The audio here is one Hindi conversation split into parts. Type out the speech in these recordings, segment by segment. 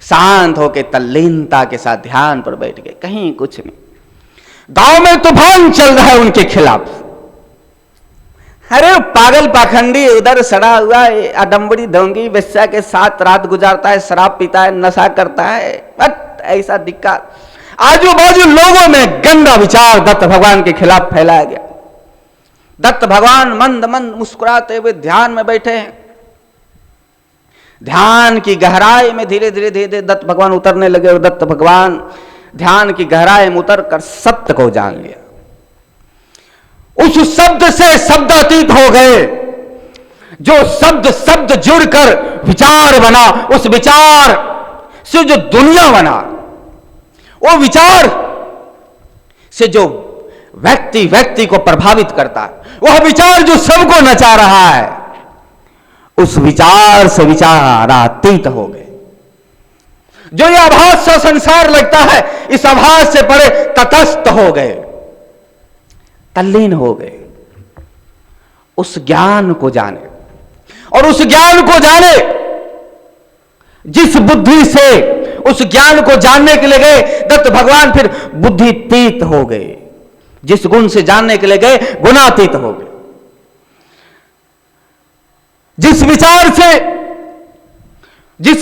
शांत होके तल्लीनता के साथ ध्यान पर बैठ गए। कहीं कुछ नहीं। गांव में तूफान चल रहा है उनके खिलाफ। अरे पागल पाखंडी उधर सड़ा हुआ आडंबरी ढोंगी वेश्या के साथ रात गुजारता है, शराब पीता है, नशा करता है, बट ऐसा दिक्कत। आजू बाजू लोगों में गंदा विचार दत्त भगवान के खिलाफ फैलाया गया। दत्त भगवान मंद मंद मुस्कुराते हुए ध्यान में बैठे हैं। ध्यान की गहराई में धीरे धीरे धीरे धीरे दत्त भगवान उतरने लगे और दत्त भगवान ध्यान की गहराई में उतर कर सत्य को जान लिया। उस शब्द से शब्दातीत हो गए। जो शब्द शब्द जुड़कर विचार बना, उस विचार से जो दुनिया बना, वो विचार से जो व्यक्ति व्यक्ति को प्रभावित करता है, वह विचार जो सबको नचा रहा है, उस विचार से विचारातीत हो गए। जो ये आभास सा संसार लगता है, इस आभास से परे तटस्थ हो गए, तल्लीन हो गए। उस ज्ञान को जाने, और उस ज्ञान को जाने जिस बुद्धि से उस ज्ञान को जानने के लिए गए, दत्त भगवान फिर बुद्धितीत हो गए। जिस गुण से जानने के लिए गए, गुणातीत हो गए। जिस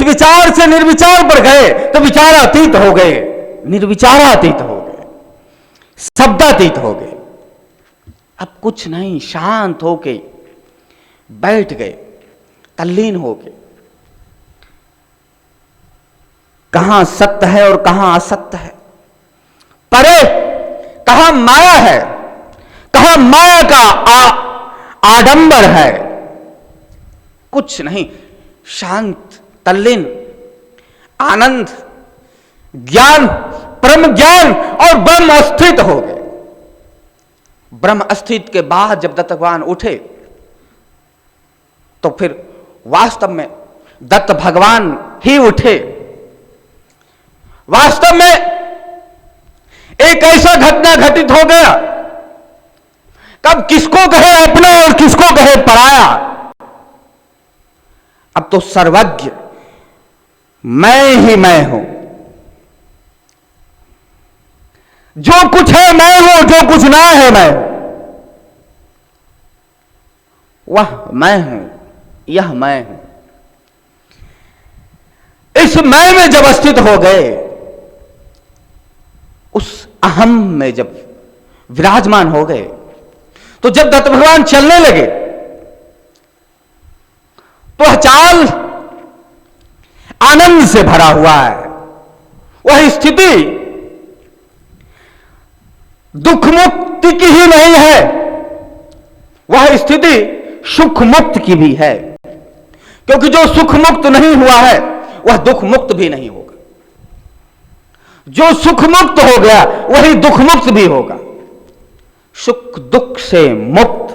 विचार से निर्विचार पर गए, तो विचारातीत हो गए, निर्विचारातीत हो गए, शब्दातीत हो गए। अब कुछ नहीं, शांत होके बैठ गए, तल्लीन होके। कहां सत्य है और कहां असत्य है, परे कहां माया है, कहां माया का आडंबर है, कुछ नहीं। शांत, तल्लीन, आनंद, ज्ञान, परम ज्ञान और ब्रह्म अस्थित हो गए। ब्रह्म अस्थित के बाद जब दत्त भगवान उठे, तो फिर वास्तव में दत्त भगवान ही उठे। वास्तव में एक ऐसा घटना घटित हो गया, कब किसको कहे अपना और किसको कहे पराया। अब तो सर्वज्ञ मैं ही मैं हूं। जो कुछ है मैं हूं, जो कुछ ना है मैं हूं। वह मैं हूं, यह मैं हूं। इस मैं में जब स्थित हो गए, उस अहम में जब विराजमान हो गए, तो जब दत्त भगवान चलने लगे, तो चाल आनंद से भरा हुआ है। वह स्थिति दुख मुक्ति की ही नहीं है, वह स्थिति सुख मुक्त की भी है। क्योंकि जो सुख मुक्त नहीं हुआ है, वह दुख मुक्त भी नहीं होगा। जो सुख मुक्त हो गया, वही दुख मुक्त भी होगा। सुख दुख से मुक्त।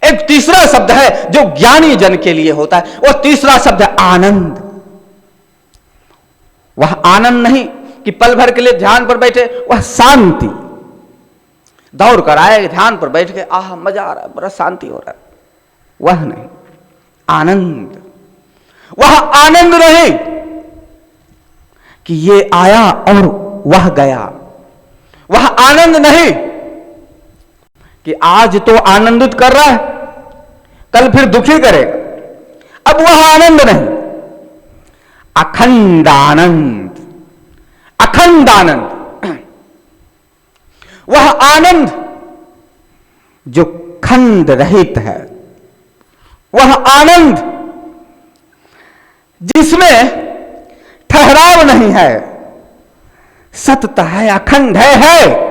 एक तीसरा शब्द है जो ज्ञानी जन के लिए होता है, वह तीसरा शब्द है आनंद। वह आनंद नहीं कि पल भर के लिए ध्यान पर बैठे, वह शांति। दौड़ कर आए, ध्यान पर बैठ गए, आह मजा आ रहा है, बड़ा शांति हो रहा है, वह नहीं। आनंद, वह आनंद नहीं कि ये आया और वह गया। वह आनंद नहीं कि आज तो आनंदित कर रहा है, कल फिर दुखी करेगा। अब वह आनंद नहीं, अखंड आनंद, अखंड आनंद। वह आनंद जो खंड रहित है, वह आनंद जिसमें ठहराव नहीं है, सतत है, अखंड है।